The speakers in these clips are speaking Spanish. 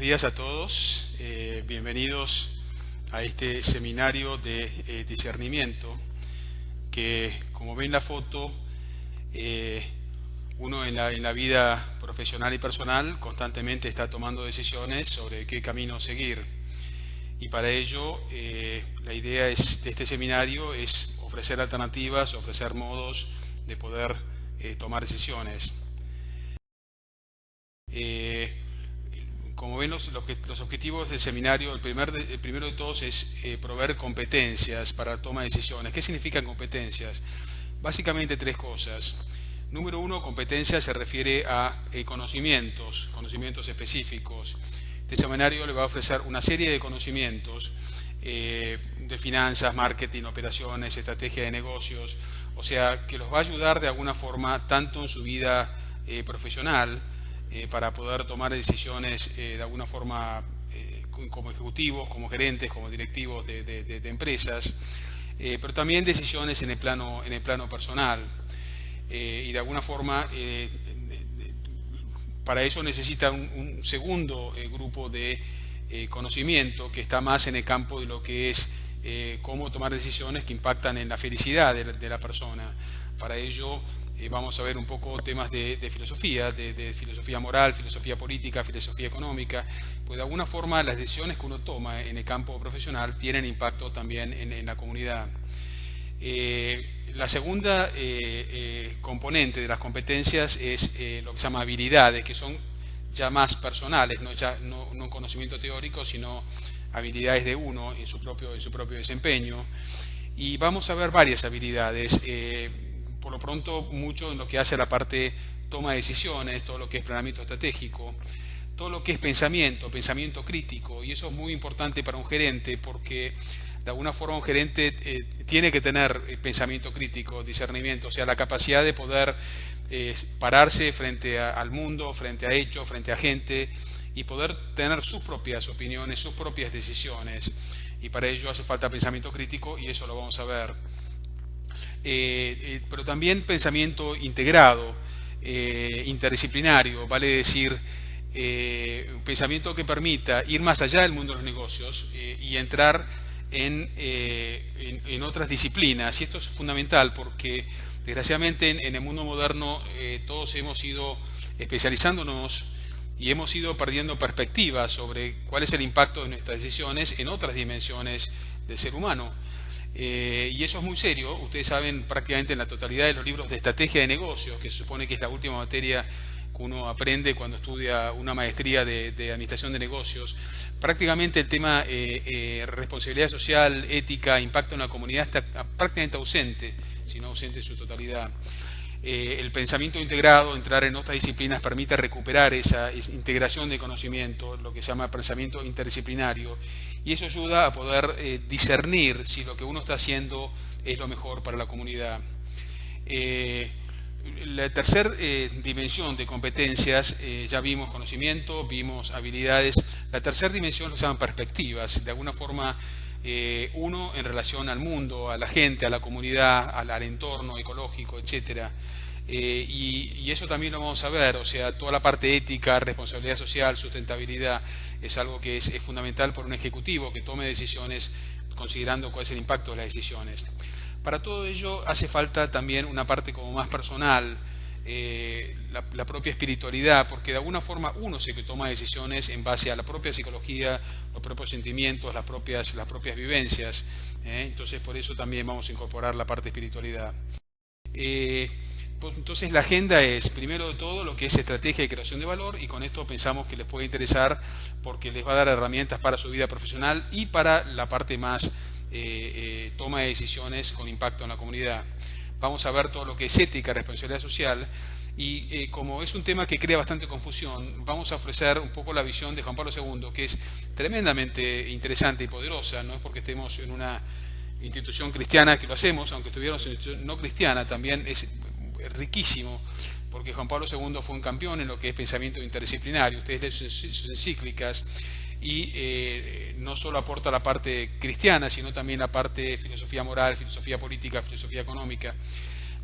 días a todos, bienvenidos a este seminario de discernimiento que, como ven en la foto, uno en la vida profesional y personal constantemente está tomando decisiones sobre qué camino seguir, y para ello la idea de este seminario es ofrecer alternativas, ofrecer modos de poder tomar decisiones. Como ven, los objetivos del seminario, el primero de todos es proveer competencias para la toma de decisiones. ¿Qué significan competencias? Básicamente tres cosas. Número uno, competencia se refiere a conocimientos específicos. Este seminario le va a ofrecer una serie de conocimientos de finanzas, marketing, operaciones, estrategia de negocios, o sea, que los va a ayudar de alguna forma tanto en su vida profesional, para poder tomar decisiones de alguna forma como ejecutivos, como gerentes, como directivos de empresas, pero también decisiones en el plano personal. Y de alguna forma para eso necesita un segundo grupo de conocimiento que está más en el campo de lo que es cómo tomar decisiones que impactan en la felicidad de la persona. Para ello vamos a ver un poco temas de filosofía, de filosofía moral, filosofía política, filosofía económica, pues de alguna forma las decisiones que uno toma en el campo profesional tienen impacto también en la comunidad. La segunda componente de las competencias es lo que se llama habilidades, que son ya más personales, no conocimiento teórico, sino habilidades de uno en su propio desempeño. Y vamos a ver varias habilidades. Por lo pronto, mucho en lo que hace a la parte toma de decisiones, todo lo que es planeamiento estratégico, todo lo que es pensamiento crítico, y eso es muy importante para un gerente porque de alguna forma un gerente tiene que tener pensamiento crítico, discernimiento, o sea, la capacidad de poder pararse frente al mundo, frente a hechos, frente a gente, y poder tener sus propias opiniones, sus propias decisiones, y para ello hace falta pensamiento crítico, y eso lo vamos a ver. Pero también pensamiento integrado, interdisciplinario, vale decir, un pensamiento que permita ir más allá del mundo de los negocios y entrar en otras disciplinas. Y esto es fundamental porque desgraciadamente en el mundo moderno todos hemos ido especializándonos y hemos ido perdiendo perspectivas sobre cuál es el impacto de nuestras decisiones en otras dimensiones del ser humano. Y eso es muy serio. Ustedes saben, prácticamente en la totalidad de los libros de estrategia de negocios, que se supone que es la última materia que uno aprende cuando estudia una maestría de administración de negocios, prácticamente el tema responsabilidad social, ética, impacto en la comunidad está prácticamente ausente, si no ausente en su totalidad. El pensamiento integrado, entrar en otras disciplinas, permite recuperar esa integración de conocimiento, lo que se llama pensamiento interdisciplinario, y eso ayuda a poder discernir si lo que uno está haciendo es lo mejor para la comunidad. La tercera dimensión de competencias, ya vimos conocimiento, vimos habilidades. La tercera dimensión lo llaman perspectivas, de alguna forma uno en relación al mundo, a la gente, a la comunidad, al entorno ecológico, etcétera. Y eso también lo vamos a ver, o sea, toda la parte ética, responsabilidad social, sustentabilidad, es algo que es fundamental por un ejecutivo que tome decisiones considerando cuál es el impacto de las decisiones. Para todo ello hace falta también una parte como más personal, la propia espiritualidad, porque de alguna forma uno sé que toma decisiones en base a la propia psicología, los propios sentimientos, las propias vivencias. Entonces por eso también vamos a incorporar la parte de espiritualidad. Entonces la agenda es, primero de todo, lo que es estrategia de creación de valor, y con esto pensamos que les puede interesar porque les va a dar herramientas para su vida profesional y para la parte más toma de decisiones con impacto en la comunidad. Vamos a ver todo lo que es ética, responsabilidad social, y como es un tema que crea bastante confusión, vamos a ofrecer un poco la visión de Juan Pablo II, que es tremendamente interesante y poderosa. No es porque estemos en una institución cristiana que lo hacemos, aunque estuviéramos en una institución no cristiana, también es riquísimo, porque Juan Pablo II fue un campeón en lo que es pensamiento interdisciplinario. Ustedes leen sus encíclicas y no solo aporta la parte cristiana, sino también la parte de filosofía moral, filosofía política, filosofía económica.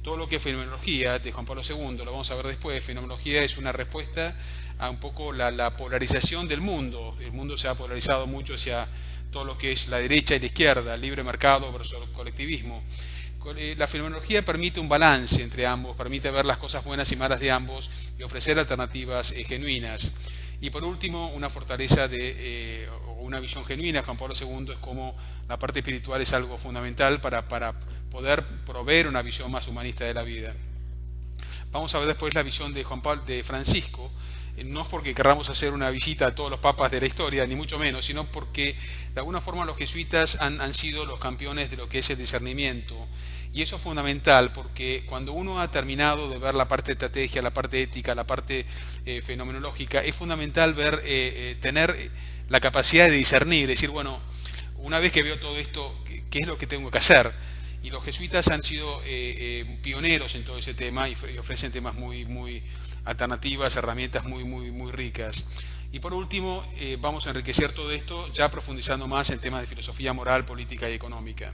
Todo lo que es fenomenología de Juan Pablo II, lo vamos a ver después. Fenomenología es una respuesta a un poco la polarización del mundo. El mundo se ha polarizado mucho hacia todo lo que es la derecha y la izquierda, libre mercado versus colectivismo. La fenomenología permite un balance entre ambos, permite ver las cosas buenas y malas de ambos y ofrecer alternativas genuinas. Y por último, una fortaleza o una visión genuina de Juan Pablo II es como la parte espiritual es algo fundamental para poder proveer una visión más humanista de la vida. Vamos a ver después la visión de Francisco. No es porque querramos hacer una visita a todos los papas de la historia, ni mucho menos, sino porque de alguna forma los jesuitas han sido los campeones de lo que es el discernimiento. Y eso es fundamental porque cuando uno ha terminado de ver la parte de estrategia, la parte ética, la parte fenomenológica, es fundamental tener la capacidad de discernir, decir, bueno, una vez que veo todo esto, ¿qué es lo que tengo que hacer? Y los jesuitas han sido pioneros en todo ese tema y ofrecen temas muy alternativas, herramientas muy ricas. Y por último, vamos a enriquecer todo esto ya profundizando más en temas de filosofía moral, política y económica.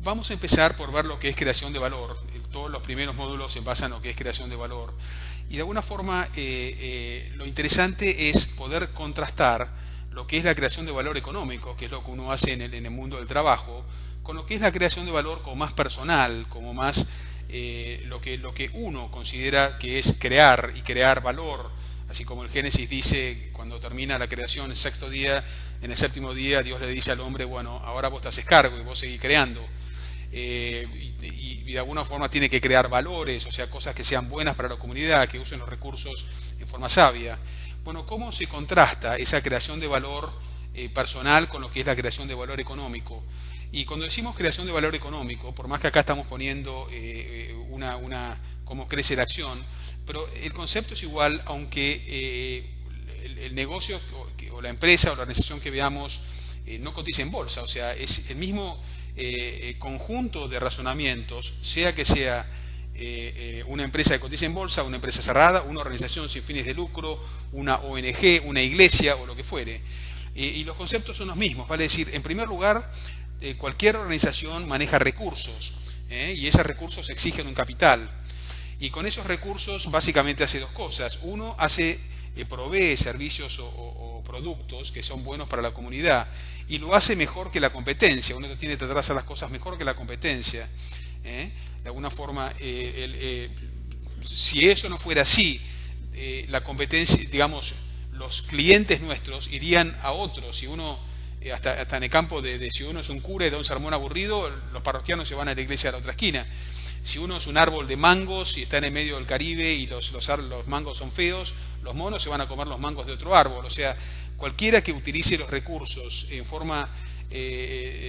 Vamos a empezar por ver lo que es creación de valor. Todos los primeros módulos se basan en lo que es creación de valor. Y de alguna forma lo interesante es poder contrastar lo que es la creación de valor económico, que es lo que uno hace en el mundo del trabajo, con lo que es la creación de valor como más personal, como más lo que uno considera que es crear y crear valor. Así como el Génesis dice, cuando termina la creación, el sexto día, en el séptimo día Dios le dice al hombre, bueno, ahora vos te haces cargo y vos seguís creando. Y de alguna forma tiene que crear valores, o sea, cosas que sean buenas para la comunidad, que usen los recursos en forma sabia. Bueno, ¿cómo se contrasta esa creación de valor personal con lo que es la creación de valor económico? Y cuando decimos creación de valor económico, por más que acá estamos poniendo cómo crece la acción, pero el concepto es igual, aunque el negocio o la empresa o la organización que veamos no cotiza en bolsa, o sea, es el mismo conjunto de razonamientos, sea que sea una empresa que cotiza en bolsa, una empresa cerrada, una organización sin fines de lucro, una ONG, una iglesia o lo que fuere. Y los conceptos son los mismos, vale decir, en primer lugar, cualquier organización maneja recursos y esos recursos exigen un capital. Y con esos recursos básicamente hace dos cosas. Uno, provee servicios o productos que son buenos para la comunidad y lo hace mejor que la competencia. Uno tiene que tratar de hacer las cosas mejor que la competencia. De alguna forma, si eso no fuera así, la competencia, digamos, los clientes nuestros irían a otros. Si uno, hasta en el campo si uno es un cura y da un sermón aburrido, los parroquianos se van a la iglesia de la otra esquina. Si uno es un árbol de mangos y está en el medio del Caribe y los mangos son feos, los monos se van a comer los mangos de otro árbol. O sea, cualquiera que utilice los recursos en forma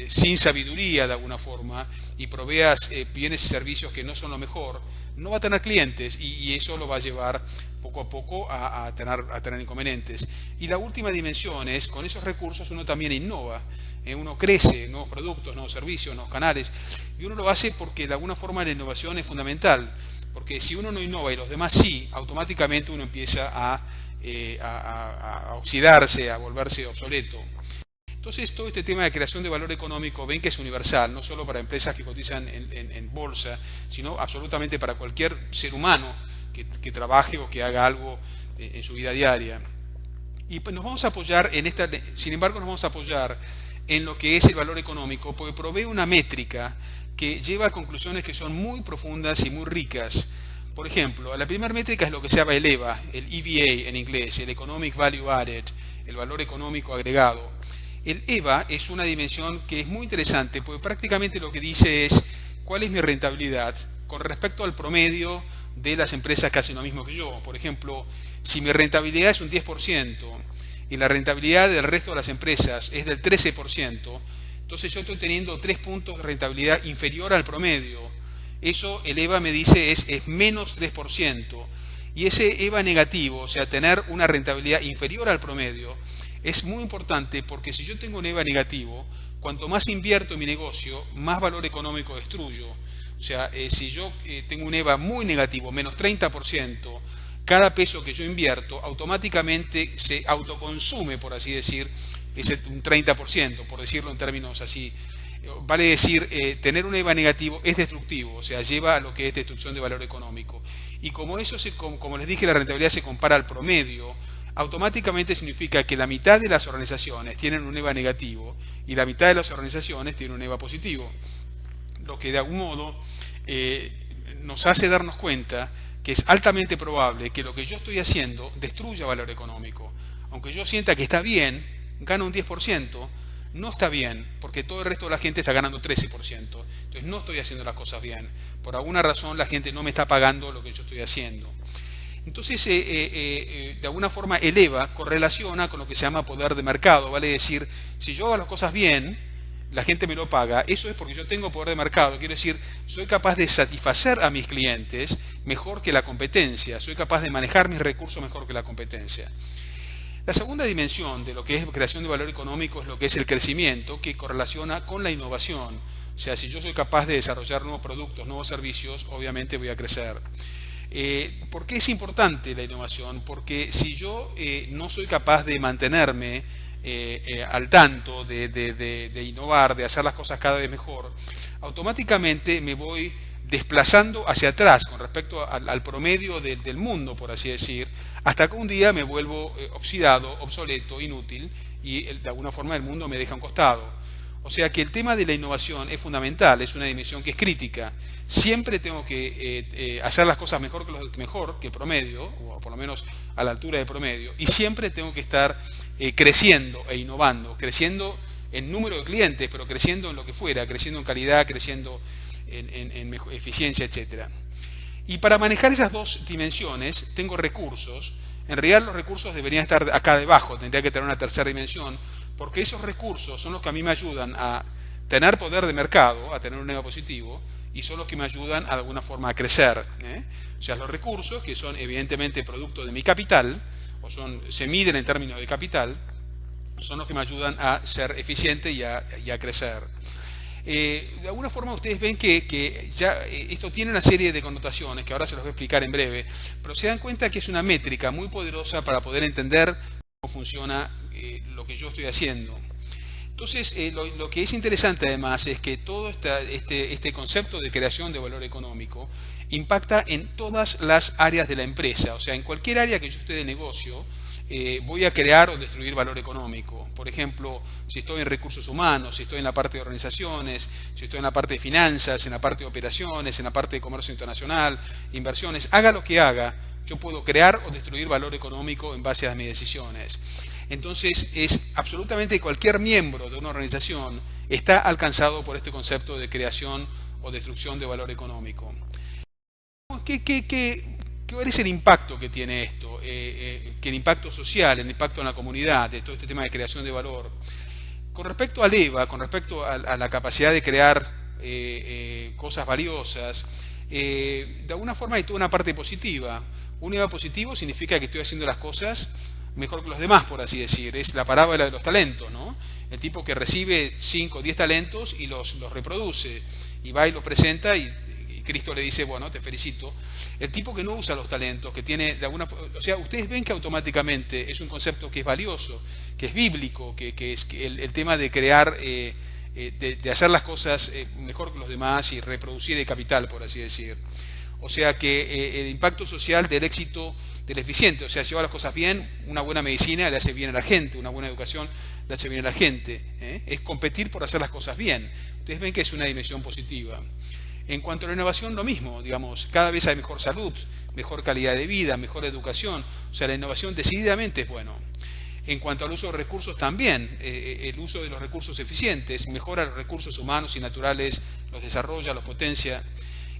sin sabiduría de alguna forma y provea bienes y servicios que no son lo mejor, no va a tener clientes y eso lo va a llevar poco a poco a tener inconvenientes. Y la última dimensión es, con esos recursos uno también innova. Uno crece, nuevos productos, nuevos servicios, nuevos canales, y uno lo hace porque de alguna forma la innovación es fundamental, porque si uno no innova y los demás sí, automáticamente uno empieza a oxidarse, a volverse obsoleto. Entonces todo este tema de creación de valor económico ven que es universal, no solo para empresas que cotizan en bolsa, sino absolutamente para cualquier ser humano que trabaje o que haga algo en su vida diaria. Y pues nos vamos a apoyar sin embargo nos vamos a apoyar en lo que es el valor económico, porque provee una métrica que lleva a conclusiones que son muy profundas y muy ricas. Por ejemplo, la primera métrica es lo que se llama el EVA, el EVA en inglés, el Economic Value Added, el valor económico agregado. El EVA es una dimensión que es muy interesante, porque prácticamente lo que dice es cuál es mi rentabilidad con respecto al promedio de las empresas que hacen lo mismo que yo. Por ejemplo, si mi rentabilidad es un 10%, y la rentabilidad del resto de las empresas es del 13%, entonces yo estoy teniendo 3 puntos de rentabilidad inferior al promedio. Eso el EVA me dice es menos 3%. Y ese EVA negativo, o sea, tener una rentabilidad inferior al promedio, es muy importante porque si yo tengo un EVA negativo, cuanto más invierto en mi negocio, más valor económico destruyo. O sea, si yo tengo un EVA muy negativo, menos 30%, cada peso que yo invierto automáticamente se autoconsume, por así decir, es un 30%, por decirlo en términos así. vale decir, tener un EVA negativo es destructivo, o sea, lleva a lo que es destrucción de valor económico. Y como eso, como les dije, la rentabilidad se compara al promedio, automáticamente significa que la mitad de las organizaciones tienen un EVA negativo y la mitad de las organizaciones tienen un EVA positivo. Lo que de algún modo nos hace darnos cuenta que es altamente probable que lo que yo estoy haciendo destruya valor económico. Aunque yo sienta que está bien, gano un 10%, no está bien, porque todo el resto de la gente está ganando 13%. Entonces no estoy haciendo las cosas bien. Por alguna razón la gente no me está pagando lo que yo estoy haciendo. Entonces, de alguna forma, el EVA correlaciona con lo que se llama poder de mercado. Vale decir, si yo hago las cosas bien, la gente me lo paga. Eso es porque yo tengo poder de mercado. Quiero decir, soy capaz de satisfacer a mis clientes mejor que la competencia. Soy capaz de manejar mis recursos mejor que la competencia. La segunda dimensión de lo que es creación de valor económico es lo que es el crecimiento, que correlaciona con la innovación. O sea, si yo soy capaz de desarrollar nuevos productos, nuevos servicios, obviamente voy a crecer. ¿Por qué es importante la innovación? Porque si yo no soy capaz de mantenerme al tanto, de innovar, de hacer las cosas cada vez mejor, automáticamente me voy desplazando hacia atrás con respecto al promedio del mundo, por así decir, hasta que un día me vuelvo oxidado, obsoleto, inútil, y de alguna forma el mundo me deja a un costado. O sea que el tema de la innovación es fundamental, es una dimensión que es crítica. Siempre tengo que hacer las cosas mejor que el promedio, o por lo menos a la altura del promedio, y siempre tengo que estar creciendo e innovando, creciendo en número de clientes, pero creciendo en lo que fuera, creciendo en calidad, creciendo en eficiencia, etc. Y para manejar esas dos dimensiones tengo recursos. En realidad los recursos deberían estar acá debajo, tendría que tener una tercera dimensión, porque esos recursos son los que a mí me ayudan a tener poder de mercado, a tener un EVA positivo, y son los que me ayudan de alguna forma a crecer. O sea, los recursos, que son evidentemente producto de mi capital, se miden en términos de capital, son los que me ayudan a ser eficiente y a crecer. De alguna forma ustedes ven que ya esto tiene una serie de connotaciones que ahora se los voy a explicar en breve, pero se dan cuenta que es una métrica muy poderosa para poder entender cómo funciona lo que yo estoy haciendo. Entonces, lo que es interesante además es que todo este concepto de creación de valor económico impacta en todas las áreas de la empresa. O sea, en cualquier área que yo esté de negocio, voy a crear o destruir valor económico. Por ejemplo, si estoy en recursos humanos, si estoy en la parte de organizaciones, si estoy en la parte de finanzas, en la parte de operaciones, en la parte de comercio internacional, inversiones, haga lo que haga, yo puedo crear o destruir valor económico en base a mis decisiones. Entonces, es absolutamente cualquier miembro de una organización está alcanzado por este concepto de creación o destrucción de valor económico. ¿Cuál es el impacto que tiene esto? Que el impacto social, el impacto en la comunidad, de todo este tema de creación de valor. Con respecto al EVA, con respecto a la capacidad de crear cosas valiosas, de alguna forma hay toda una parte positiva. Un EVA positivo significa que estoy haciendo las cosas mejor que los demás, por así decir. Es la parábola de los talentos, ¿no? El tipo que recibe 5 o 10 talentos y los reproduce, y va y los presenta y Cristo le dice, bueno, te felicito. El tipo que no usa los talentos, que tiene de alguna forma, o sea, ustedes ven que automáticamente es un concepto que es valioso, que es bíblico, que es el tema de crear, de hacer las cosas mejor que los demás y reproducir el capital, por así decir. O sea que el impacto social del éxito del eficiente, o sea, si lleva las cosas bien, una buena medicina le hace bien a la gente, una buena educación le hace bien a la gente. Es competir por hacer las cosas bien. Ustedes ven que es una dimensión positiva. En cuanto a la innovación, lo mismo, digamos, cada vez hay mejor salud, mejor calidad de vida, mejor educación, o sea, la innovación decididamente es bueno. En cuanto al uso de recursos también, el uso de los recursos eficientes, mejora los recursos humanos y naturales, los desarrolla, los potencia.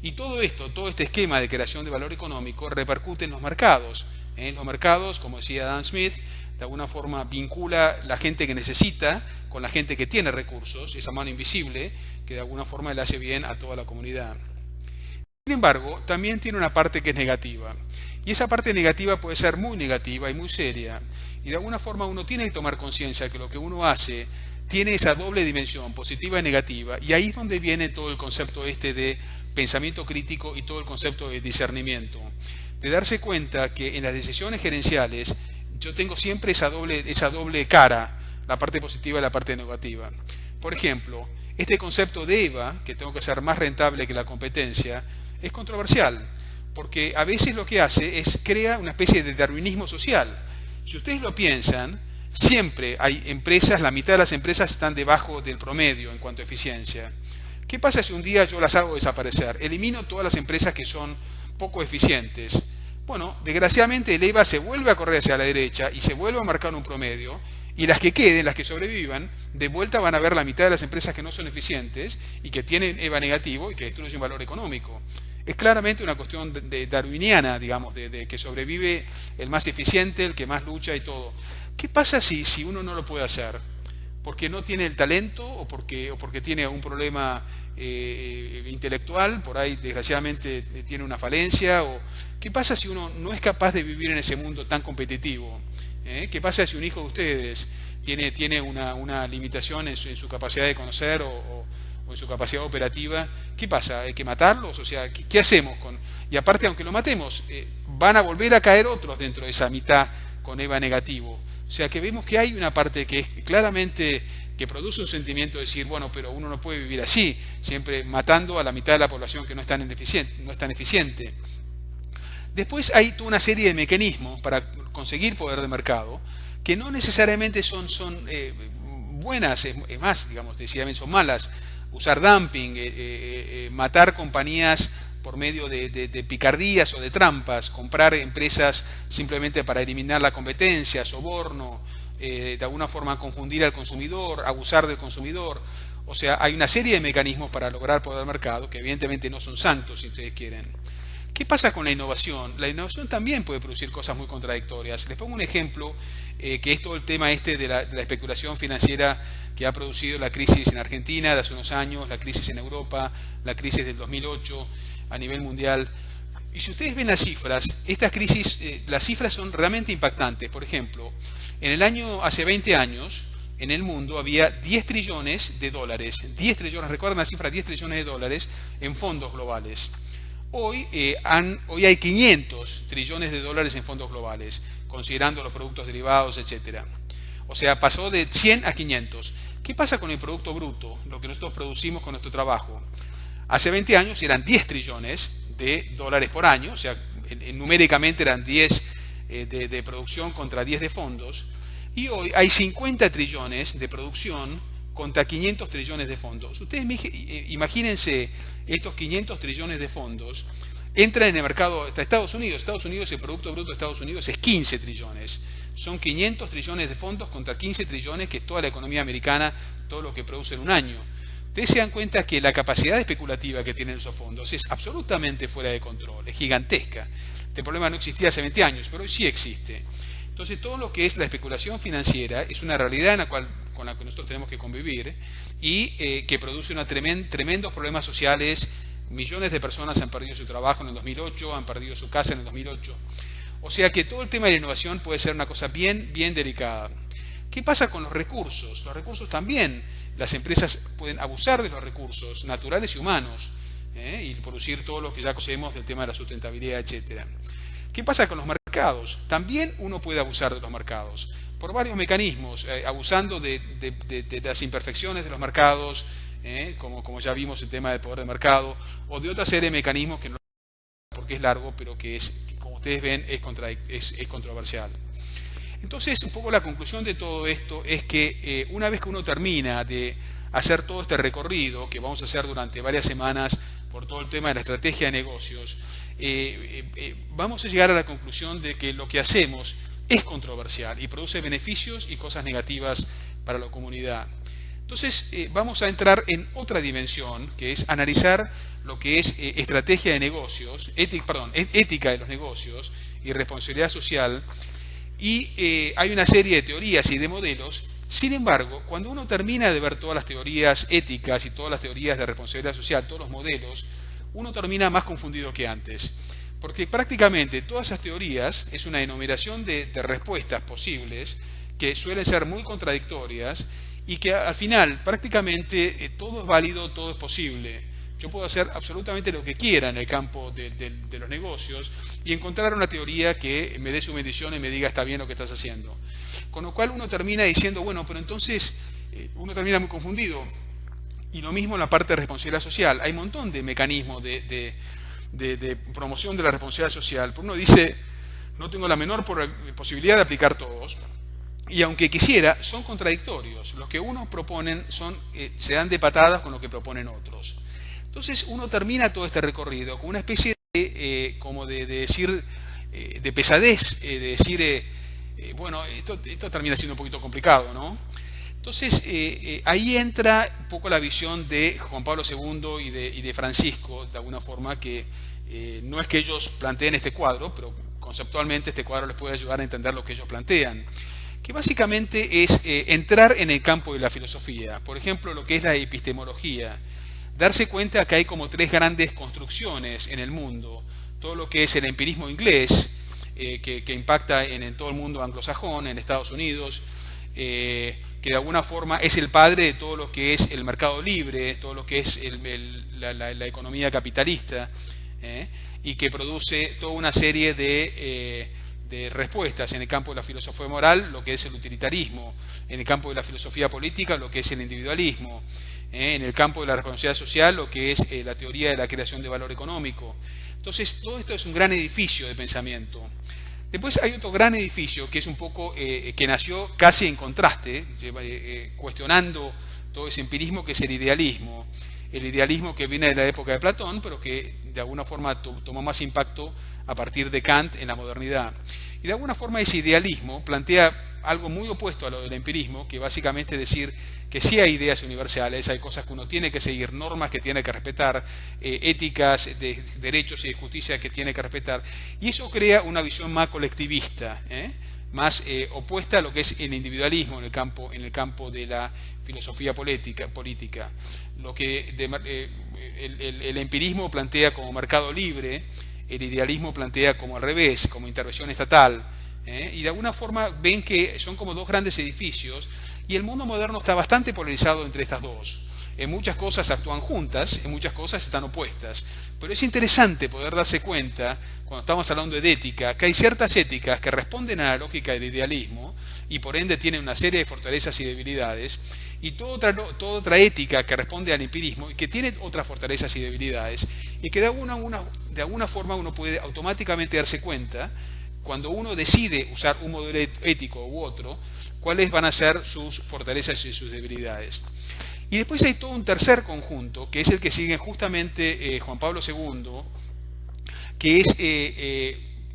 Y todo esto, todo este esquema de creación de valor económico repercute en los mercados. En los mercados, como decía Dan Smith, de alguna forma vincula la gente que necesita con la gente que tiene recursos, esa mano invisible que de alguna forma le hace bien a toda la comunidad. Sin embargo, también tiene una parte que es negativa. Y esa parte negativa puede ser muy negativa y muy seria. Y de alguna forma uno tiene que tomar conciencia que lo que uno hace tiene esa doble dimensión, positiva y negativa. Y ahí es donde viene todo el concepto de pensamiento crítico y todo el concepto de discernimiento. De darse cuenta que en las decisiones gerenciales yo tengo siempre esa doble cara, la parte positiva y la parte negativa. Por ejemplo, Este concepto de EVA, que tengo que ser más rentable que la competencia, es controversial, porque a veces lo que hace es crea una especie de darwinismo social. Si ustedes lo piensan, siempre hay empresas, la mitad de las empresas están debajo del promedio en cuanto a eficiencia. ¿Qué pasa si un día yo las hago desaparecer? Elimino todas las empresas que son poco eficientes. Bueno, desgraciadamente el EVA se vuelve a correr hacia la derecha y se vuelve a marcar un promedio, y las que queden, las que sobrevivan, de vuelta van a ver la mitad de las empresas que no son eficientes y que tienen EVA negativo y que destruyen valor económico. Es claramente una cuestión de darwiniana, digamos, de que sobrevive el más eficiente, el que más lucha y todo. ¿Qué pasa si uno no lo puede hacer? ¿Porque no tiene el talento o porque tiene un problema intelectual, por ahí desgraciadamente tiene una falencia? O ¿qué pasa si uno no es capaz de vivir en ese mundo tan competitivo? ¿Qué pasa si un hijo de ustedes tiene una limitación en su capacidad de conocer o en su capacidad operativa? ¿Qué pasa? ¿Hay que matarlos? O sea, ¿qué hacemos con...? Y aparte, aunque lo matemos, van a volver a caer otros dentro de esa mitad con EVA negativo. O sea, que vemos que hay una parte que es claramente que produce un sentimiento de decir, bueno, pero uno no puede vivir así, siempre matando a la mitad de la población que no es tan eficiente. Después hay toda una serie de mecanismos para conseguir poder de mercado que no necesariamente son buenas, es más, digamos, decididamente son malas. Usar dumping, matar compañías por medio de picardías o de trampas, comprar empresas simplemente para eliminar la competencia, soborno, de alguna forma confundir al consumidor, abusar del consumidor. O sea, hay una serie de mecanismos para lograr poder de mercado que evidentemente no son santos, si ustedes quieren. ¿Qué pasa con la innovación? La innovación también puede producir cosas muy contradictorias. Les pongo un ejemplo, que es todo el tema de la especulación financiera que ha producido la crisis en Argentina de hace unos años, la crisis en Europa, la crisis del 2008 a nivel mundial. Y si ustedes ven las cifras, estas crisis, las cifras son realmente impactantes. Por ejemplo, hace 20 años, en el mundo había 10 trillones de dólares. 10 trillones, recuerden la cifra, 10 trillones de dólares en fondos globales. Hoy hay 500 trillones de dólares en fondos globales, considerando los productos derivados, etcétera. O sea, pasó de 100 a 500. ¿Qué pasa con el Producto Bruto, lo que nosotros producimos con nuestro trabajo? Hace 20 años eran 10 trillones de dólares por año, o sea, numéricamente eran 10 de producción contra 10 de fondos, y hoy hay 50 trillones de producción contra 500 trillones de fondos. Ustedes imagínense estos 500 trillones de fondos, entran en el mercado hasta Estados Unidos. Estados Unidos, el Producto Bruto de Estados Unidos es 15 trillones. Son 500 trillones de fondos contra 15 trillones, que es toda la economía americana, todo lo que produce en un año. Ustedes se dan cuenta que la capacidad especulativa que tienen esos fondos es absolutamente fuera de control, es gigantesca. Este problema no existía hace 20 años, pero hoy sí existe. Entonces, todo lo que es la especulación financiera es una realidad con la que nosotros tenemos que convivir y que produce tremendos problemas sociales. Millones de personas han perdido su trabajo en el 2008, han perdido su casa en el 2008. O sea que todo el tema de la innovación puede ser una cosa bien delicada. ¿Qué pasa con los recursos? Los recursos también, las empresas pueden abusar de los recursos naturales y humanos, y producir todo lo que ya conocemos del tema de la sustentabilidad, etcétera. ¿Qué pasa con los mercados? También uno puede abusar de los mercados por varios mecanismos, abusando de las imperfecciones de los mercados, como ya vimos el tema del poder de mercado, o de otra serie de mecanismos que no, porque es largo, pero que como ustedes ven, es controversial. Entonces, un poco la conclusión de todo esto es que una vez que uno termina de hacer todo este recorrido, que vamos a hacer durante varias semanas por todo el tema de la estrategia de negocios, vamos a llegar a la conclusión de que lo que hacemos es controversial y produce beneficios y cosas negativas para la comunidad. Entonces, vamos a entrar en otra dimensión, que es analizar lo que es estrategia de negocios, ética de los negocios y responsabilidad social. Y hay una serie de teorías y de modelos. Sin embargo, cuando uno termina de ver todas las teorías éticas y todas las teorías de responsabilidad social, todos los modelos, uno termina más confundido que antes. Porque prácticamente todas esas teorías es una enumeración de respuestas posibles que suelen ser muy contradictorias y que al final prácticamente todo es válido, todo es posible. Yo puedo hacer absolutamente lo que quiera en el campo de los negocios y encontrar una teoría que me dé su bendición y me diga está bien lo que estás haciendo. Con lo cual uno termina diciendo, bueno, pero entonces uno termina muy confundido. Y lo mismo en la parte de responsabilidad social. Hay un montón de mecanismos de promoción de la responsabilidad social, pero uno dice, no tengo la menor posibilidad de aplicar todos, y aunque quisiera, son contradictorios. Los que unos proponen se dan de patadas con lo que proponen otros. Entonces uno termina todo este recorrido con una especie de, como de decir, de pesadez, de decir, bueno, esto termina siendo un poquito complicado, ¿no? Entonces, ahí entra un poco la visión de Juan Pablo II y de Francisco, de alguna forma, que no es que ellos planteen este cuadro, pero conceptualmente este cuadro les puede ayudar a entender lo que ellos plantean, que básicamente es entrar en el campo de la filosofía. Por ejemplo, lo que es la epistemología. Darse cuenta que hay como tres grandes construcciones en el mundo. Todo lo que es el empirismo inglés, que impacta en todo el mundo anglosajón, en Estados Unidos, que de alguna forma es el padre de todo lo que es el mercado libre, todo lo que es la economía capitalista, y que produce toda una serie de respuestas en el campo de la filosofía moral, lo que es el utilitarismo, en el campo de la filosofía política, lo que es el individualismo, en el campo de la responsabilidad social, lo que es la teoría de la creación de valor económico. Entonces, todo esto es un gran edificio de pensamiento. Después hay otro gran edificio que es un poco, que nació casi en contraste, cuestionando todo ese empirismo, que es el idealismo que viene de la época de Platón, pero que de alguna forma tomó más impacto a partir de Kant en la modernidad. Y de alguna forma ese idealismo plantea algo muy opuesto a lo del empirismo, que básicamente es decir que sí hay ideas universales, hay cosas que uno tiene que seguir, normas que tiene que respetar, éticas, de derechos y de justicia que tiene que respetar, y eso crea una visión más colectivista, más opuesta a lo que es el individualismo en el campo de la filosofía política. Lo que el empirismo plantea como mercado libre, el idealismo plantea como al revés, como intervención estatal, y de alguna forma ven que son como dos grandes edificios, y el mundo moderno está bastante polarizado entre estas dos. En muchas cosas actúan juntas, en muchas cosas están opuestas. Pero es interesante poder darse cuenta, cuando estamos hablando de ética, que hay ciertas éticas que responden a la lógica del idealismo y por ende tienen una serie de fortalezas y debilidades, y toda otra ética que responde al empirismo y que tiene otras fortalezas y debilidades, y que de alguna forma uno puede automáticamente darse cuenta, cuando uno decide usar un modelo ético u otro, cuáles van a ser sus fortalezas y sus debilidades. Y después hay todo un tercer conjunto, que es el que sigue justamente Juan Pablo II, que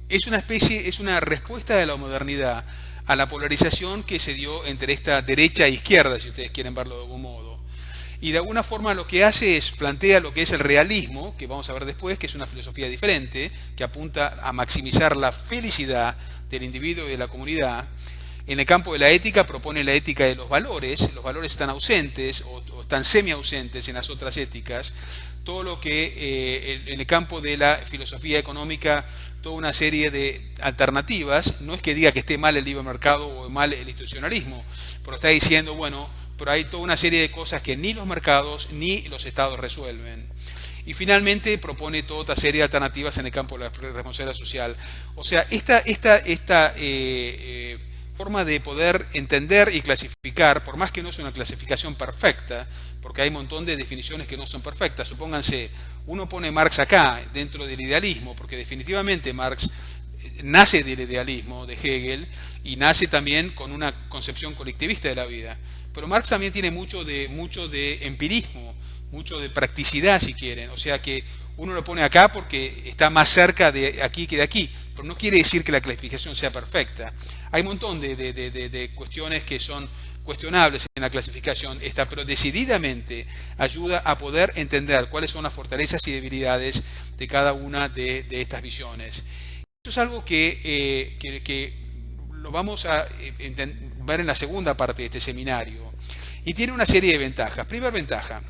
es una respuesta de la modernidad a la polarización que se dio entre esta derecha e izquierda, si ustedes quieren verlo de algún modo. Y de alguna forma lo que hace es plantea lo que es el realismo, que vamos a ver después, que es una filosofía diferente, que apunta a maximizar la felicidad del individuo y de la comunidad. En el campo de la ética propone la ética de los valores están ausentes o están semi-ausentes en las otras éticas. Todo lo que en el campo de la filosofía económica, toda una serie de alternativas, no es que diga que esté mal el libre mercado o mal el institucionalismo, pero está diciendo, bueno, pero hay toda una serie de cosas que ni los mercados ni los estados resuelven. Y finalmente propone toda otra serie de alternativas en el campo de la responsabilidad social. O sea, esta forma de poder entender y clasificar, por más que no es una clasificación perfecta, porque hay un montón de definiciones que no son perfectas. Supónganse, uno pone Marx acá, dentro del idealismo, porque definitivamente Marx nace del idealismo de Hegel y nace también con una concepción colectivista de la vida. Pero Marx también tiene mucho de empirismo, mucho de practicidad, si quieren. O sea que uno lo pone acá porque está más cerca de aquí que de aquí, pero no quiere decir que la clasificación sea perfecta. Hay un montón de cuestiones que son cuestionables en la clasificación, pero decididamente ayuda a poder entender cuáles son las fortalezas y debilidades de cada una de estas visiones. Esto es algo que lo vamos a ver en la segunda parte de este seminario, y tiene una serie de ventajas. Primera ventaja: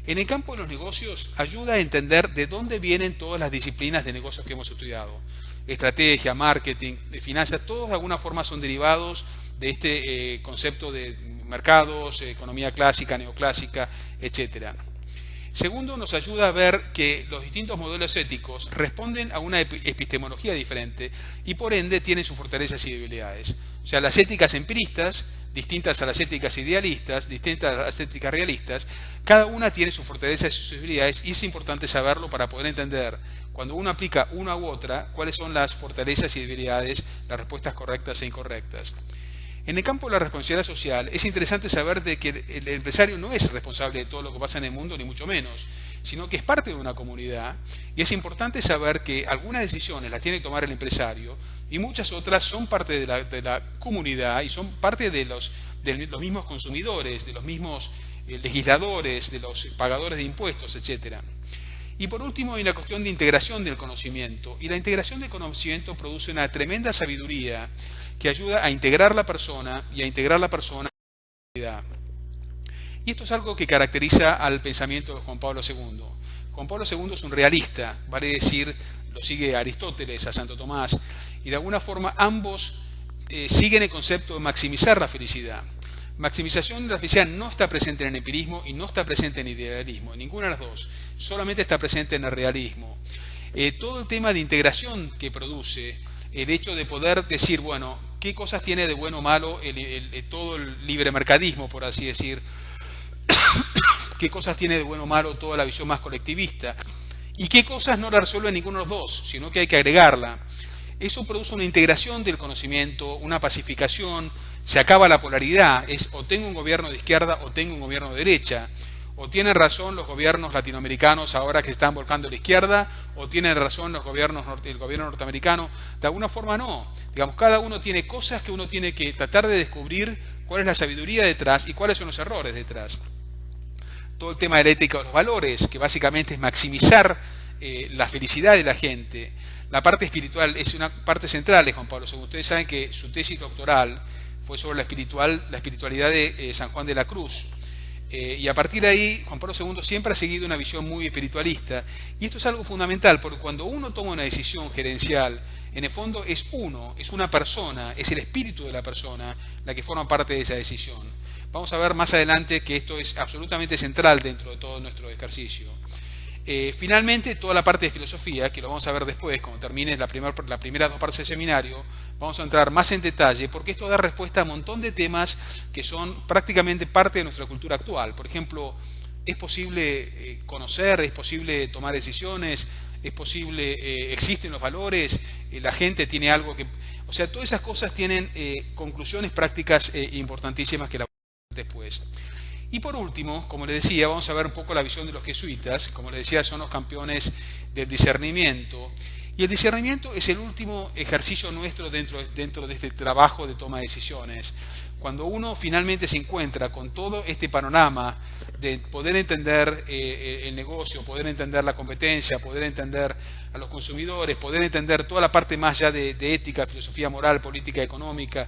en el campo de los negocios ayuda a entender de dónde vienen todas las disciplinas de negocios que hemos estudiado. Estrategia, marketing, de finanzas, todos de alguna forma son derivados de este concepto de mercados, economía clásica, neoclásica, etc. Segundo, nos ayuda a ver que los distintos modelos éticos responden a una epistemología diferente y por ende tienen sus fortalezas y debilidades. O sea, las éticas empiristas distintas a las éticas idealistas, distintas a las éticas realistas, cada una tiene sus fortalezas y sus debilidades y es importante saberlo para poder entender, cuando uno aplica una u otra, cuáles son las fortalezas y debilidades, las respuestas correctas e incorrectas. En el campo de la responsabilidad social es interesante saber de que el empresario no es responsable de todo lo que pasa en el mundo, ni mucho menos, sino que es parte de una comunidad y es importante saber que algunas decisiones las tiene que tomar el empresario y muchas otras son parte de la comunidad y son parte de los mismos consumidores, de los mismos legisladores, de los pagadores de impuestos, etcétera. Y por último hay una cuestión de integración del conocimiento y la integración del conocimiento produce una tremenda sabiduría que ayuda a integrar la persona y a integrar la persona en la comunidad. Y esto es algo que caracteriza al pensamiento de Juan Pablo II. Juan Pablo II es un realista, vale decir, lo sigue Aristóteles, a Santo Tomás, y de alguna forma ambos siguen el concepto de maximizar la felicidad. Maximización de la felicidad no está presente en el empirismo y no está presente en el idealismo, en ninguna de las dos, solamente está presente en el realismo. Todo el tema de integración que produce, el hecho de poder decir, bueno, qué cosas tiene de bueno o malo todo el libre mercadismo, por así decir, qué cosas tiene de bueno o malo toda la visión más colectivista y qué cosas no la resuelve ninguno de los dos, sino que hay que agregarla. Eso produce una integración del conocimiento, una pacificación, se acaba la polaridad, es o tengo un gobierno de izquierda o tengo un gobierno de derecha, o tienen razón los gobiernos latinoamericanos ahora que se están volcando a la izquierda, o tienen razón el gobierno norteamericano, de alguna forma no. Digamos, cada uno tiene cosas que uno tiene que tratar de descubrir cuál es la sabiduría detrás y cuáles son los errores detrás. Todo el tema de la ética de los valores, que básicamente es maximizar la felicidad de la gente. La parte espiritual es una parte central de Juan Pablo II. Ustedes saben que su tesis doctoral fue sobre la espiritualidad de San Juan de la Cruz. Y a partir de ahí, Juan Pablo II siempre ha seguido una visión muy espiritualista. Y esto es algo fundamental, porque cuando uno toma una decisión gerencial, en el fondo es uno, es una persona, es el espíritu de la persona la que forma parte de esa decisión. Vamos a ver más adelante que esto es absolutamente central dentro de todo nuestro ejercicio. Finalmente, toda la parte de filosofía, que lo vamos a ver después, cuando termine las primeras dos partes del seminario, vamos a entrar más en detalle, porque esto da respuesta a un montón de temas que son prácticamente parte de nuestra cultura actual. Por ejemplo, ¿es posible conocer, es posible tomar decisiones, es posible, existen los valores, la gente tiene algo que... O sea, todas esas cosas tienen conclusiones prácticas importantísimas que la vamos a ver después. Y por último, como les decía, vamos a ver un poco la visión de los jesuitas. Como les decía, son los campeones del discernimiento. Y el discernimiento es el último ejercicio nuestro dentro de este trabajo de toma de decisiones. Cuando uno finalmente se encuentra con todo este panorama de poder entender el negocio, poder entender la competencia, poder entender a los consumidores, poder entender toda la parte más ya de ética, filosofía moral, política, económica,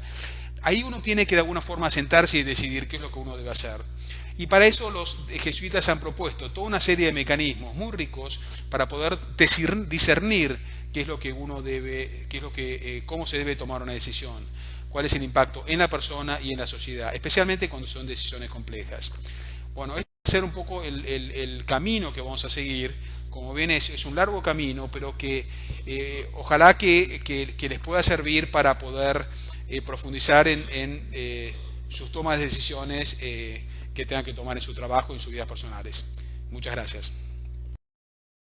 ahí uno tiene que de alguna forma sentarse y decidir qué es lo que uno debe hacer. Y para eso los jesuitas han propuesto toda una serie de mecanismos muy ricos para poder discernir qué es lo que uno debe, cómo se debe tomar una decisión, cuál es el impacto en la persona y en la sociedad, especialmente cuando son decisiones complejas. Bueno, este va a ser un poco el camino que vamos a seguir. Como ven, es un largo camino, pero que ojalá que les pueda servir para poder profundizar en sus tomas de decisiones que tengan que tomar en su trabajo y en sus vidas personales. Muchas gracias.